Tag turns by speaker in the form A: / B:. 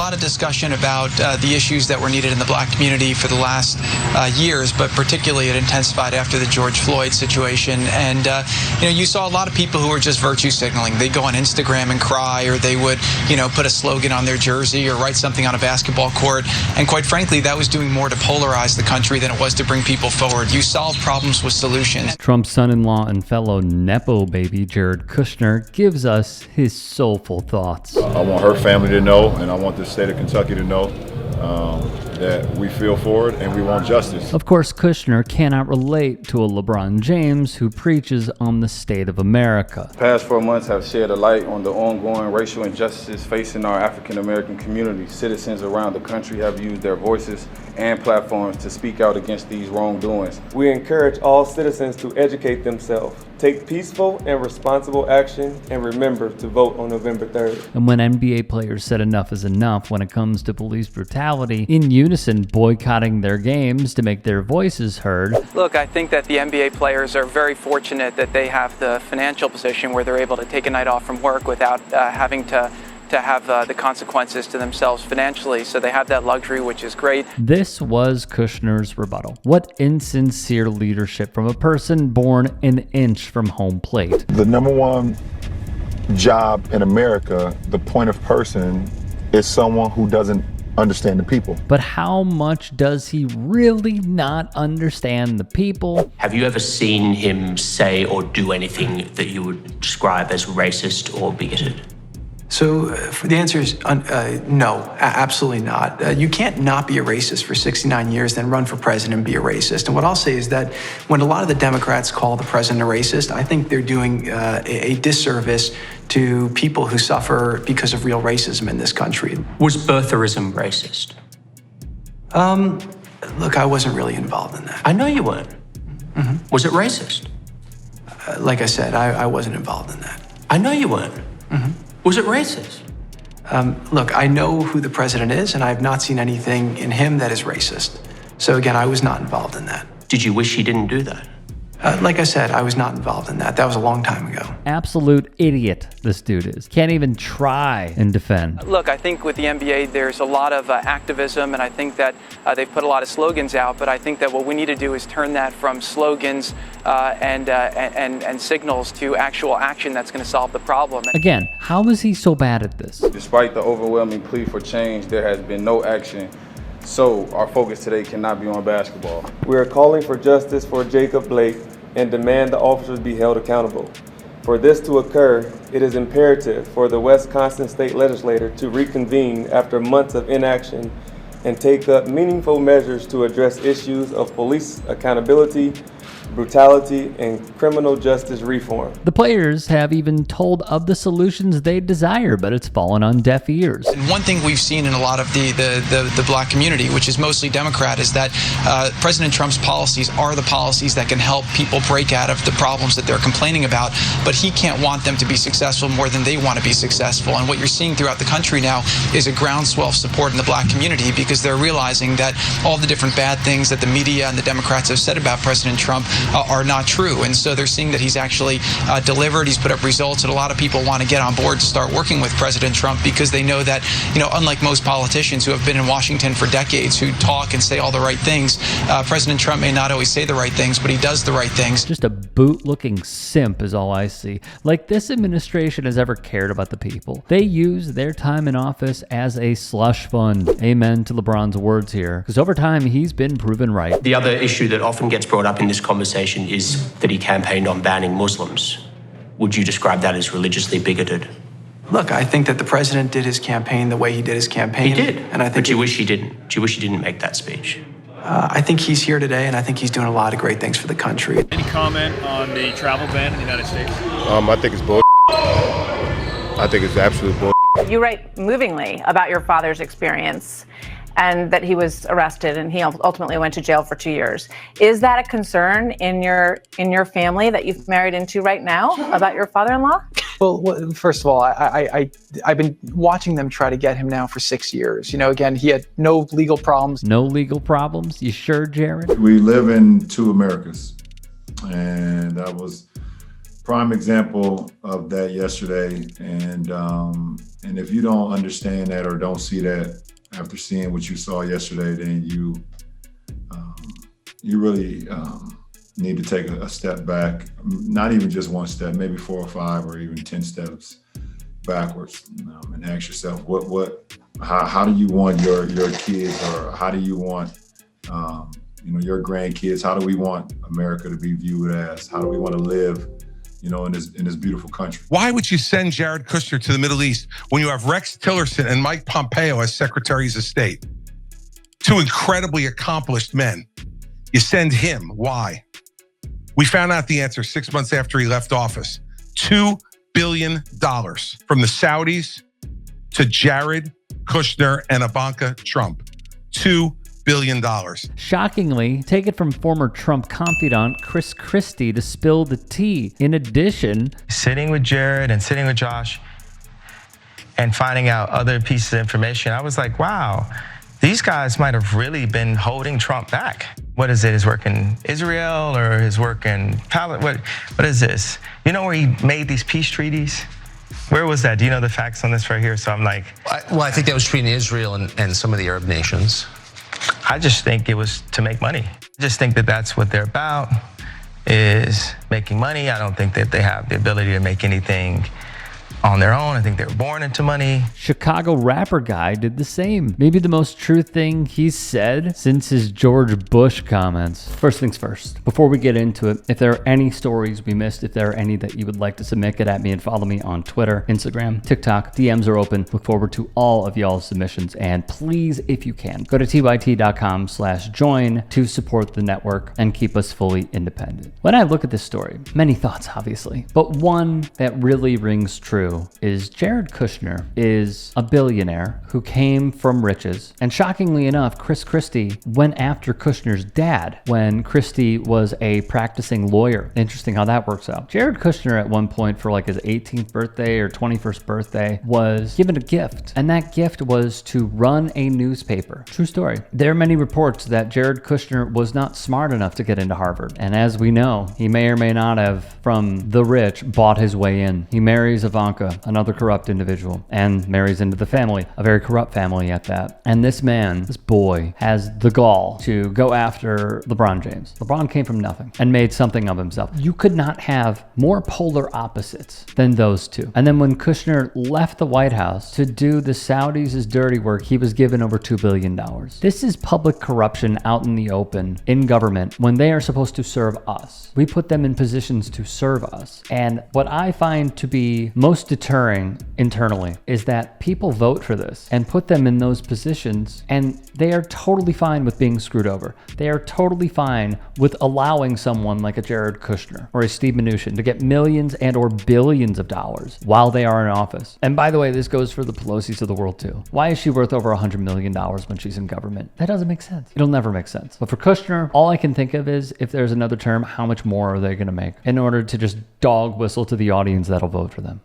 A: lot of discussion about the issues that were needed in the black community for the last years, but particularly it intensified after the George Floyd situation. And you saw a lot of people who were just virtue signaling. They'd go on Instagram and cry, or they would put a slogan on their jersey or write something on a basketball court. And quite frankly, that was doing more to polarize the country than it was to bring people forward. You solve problems with solutions.
B: Trump's son-in-law and fellow Nepo baby, Jared Kushner, gives us his soulful thoughts.
C: I want her family to know, and I want the state of Kentucky to know that we feel for it and we want justice.
B: Of course, Kushner cannot relate to a LeBron James who preaches on the state of America.
D: The past 4 months have shed a light on the ongoing racial injustices facing our African American community. Citizens around the country have used their voices and platforms to speak out against these wrongdoings.
E: We encourage all citizens to educate themselves, take peaceful and responsible action, and remember to vote on November 3rd.
B: And when NBA players said enough is enough when it comes to police brutality, in unison boycotting their games to make their voices heard.
A: Look, I think that the NBA players are very fortunate that they have the financial position where they're able to take a night off from work without having to have the consequences to themselves financially. So they have that luxury, which is great.
B: This was Kushner's rebuttal. What insincere leadership from a person born an inch from home plate.
C: The number one job in America, the point of person, is someone who doesn't understand the people.
B: But how much does he really not understand the people?
F: Have you ever seen him say or do anything that you would describe as racist or bigoted?
A: So the answer is no, absolutely not. You can't not be a racist for 69 years, then run for president and be a racist. And what I'll say is that when a lot of the Democrats call the president a racist, I think they're doing a disservice to people who suffer because of real racism in this country.
F: Was birtherism racist?
A: Look, I wasn't really involved in that.
F: I know you weren't.
A: Mm-hmm.
F: Was it racist?
A: Like I said, I wasn't involved in that.
F: I know you weren't.
A: Mm-hmm.
F: Was it racist?
A: Look, I know who the president is, and I have not seen anything in him that is racist. So again, I was not involved in that.
F: Did you wish he didn't do that?
A: Like I said, I was not involved in that. That was a long time ago.
B: Absolute idiot this dude is. Can't even try and defend.
A: Look, I think with the NBA, there's a lot of activism, and I think that they've put a lot of slogans out, but I think that what we need to do is turn that from slogans and signals to actual action that's going to solve the problem.
B: Again, how is he so bad at this?
D: Despite the overwhelming plea for change, there has been no action. So our focus today cannot be on basketball.
E: We are calling for justice for Jacob Blake and demand the officers be held accountable. For this to occur, it is imperative for the Wisconsin State Legislature to reconvene after months of inaction and take up meaningful measures to address issues of police accountability, brutality, and criminal justice reform.
B: The players have even told of the solutions they desire, but it's fallen on deaf ears.
A: And one thing we've seen in a lot of the black community, which is mostly Democrat, is that President Trump's policies are the policies that can help people break out of the problems that they're complaining about, but he can't want them to be successful more than they want to be successful. And what you're seeing throughout the country now is a groundswell of support in the black community because they're realizing that all the different bad things that the media and the Democrats have said about President Trump are not true. And so they're seeing that he's actually delivered, he's put up results, and a lot of people want to get on board to start working with President Trump because they know that, unlike most politicians who have been in Washington for decades, who talk and say all the right things, President Trump may not always say the right things, but he does the right things.
B: Just a boot-looking simp is all I see. Like this administration has ever cared about the people. They use their time in office as a slush fund. Amen to LeBron's words here, because over time he's been proven right.
F: The other issue that often gets brought up in this conversation is that he campaigned on banning Muslims. Would you describe that as religiously bigoted?
A: Look, I think that the president did his campaign the way he did his campaign.
F: He did,
A: and I think.
F: But you wish he didn't. Do you wish he didn't make that speech?
A: I think he's here today, and I think he's doing a lot of great things for the country.
G: Any comment on the travel ban in the United States?
C: I think it's bull. I think it's absolute bull.
H: You write movingly about your father's experience and that he was arrested and he ultimately went to jail for 2 years. Is that a concern in your family that you've married into right now about your father-in-law?
I: Well, first of all, I've been watching them try to get him now for 6 years. Again, he had no legal problems.
B: No legal problems? You sure, Jared?
C: We live in two Americas, and I was prime example of that yesterday. And if you don't understand that or don't see that after seeing what you saw yesterday, then you really need to take a step back, not even just one step, maybe 4 or 5 or even 10 steps backwards, and ask yourself, how do you want your kids, or how do you want your grandkids? How do we want America to be viewed as? How do we want to live, in this beautiful country?
J: Why would you send Jared Kushner to the Middle East when you have Rex Tillerson and Mike Pompeo as Secretaries of State? 2 incredibly accomplished men. You send him. Why? We found out the answer 6 months after he left office. $2 billion from the Saudis to Jared Kushner and Ivanka Trump. $2 billion.
B: Shockingly, take it from former Trump confidant Chris Christie to spill the tea. In addition,
K: sitting with Jared and sitting with Josh and finding out other pieces of information, I was like, wow, these guys might have really been holding Trump back. What is it? His work in Israel or his work in Palestine? What is this? You know where he made these peace treaties? Where was that? Do you know the facts on this right here? So I'm like...
L: I think that was between Israel and some of the Arab nations.
K: I just think it was to make money. I just think that that's what they're about, is making money. I don't think that they have the ability to make anything on their own. I think they were born into money.
B: Chicago rapper guy did the same. Maybe the most true thing he's said since his George Bush comments. First things first, before we get into it, if there are any stories we missed, if there are any that you would like to submit, get at me and follow me on Twitter, Instagram, TikTok. DMs are open. Look forward to all of y'all's submissions. And please, if you can, go to tyt.com/join to support the network and keep us fully independent. When I look at this story, many thoughts, obviously, but one that really rings true is Jared Kushner is a billionaire who came from riches. And shockingly enough, Chris Christie went after Kushner's dad when Christie was a practicing lawyer. Interesting how that works out. Jared Kushner at one point for like his 18th birthday or 21st birthday was given a gift. And that gift was to run a newspaper. True story. There are many reports that Jared Kushner was not smart enough to get into Harvard. And as we know, he may or may not have, from the rich, bought his way in. He marries Ivanka, another corrupt individual, and marries into the family, a very corrupt family at that. And this man, this boy, has the gall to go after LeBron James. LeBron came from nothing and made something of himself. You could not have more polar opposites than those two. And then when Kushner left the White House to do the Saudis' dirty work, he was given over $2 billion. This is public corruption out in the open in government when they are supposed to serve us. We put them in positions to serve us. And what I find to be most deterring internally is that people vote for this and put them in those positions, and they are totally fine with being screwed over. They are totally fine with allowing someone like a Jared Kushner or a Steve Mnuchin to get millions and or billions of dollars while they are in office. And by the way, this goes for the Pelosi's of the world too. Why is she worth over $100 million when she's in government? That doesn't make sense. It'll never make sense. But for Kushner, all I can think of is, if there's another term, how much more are they going to make in order to just dog whistle to the audience that'll vote for them?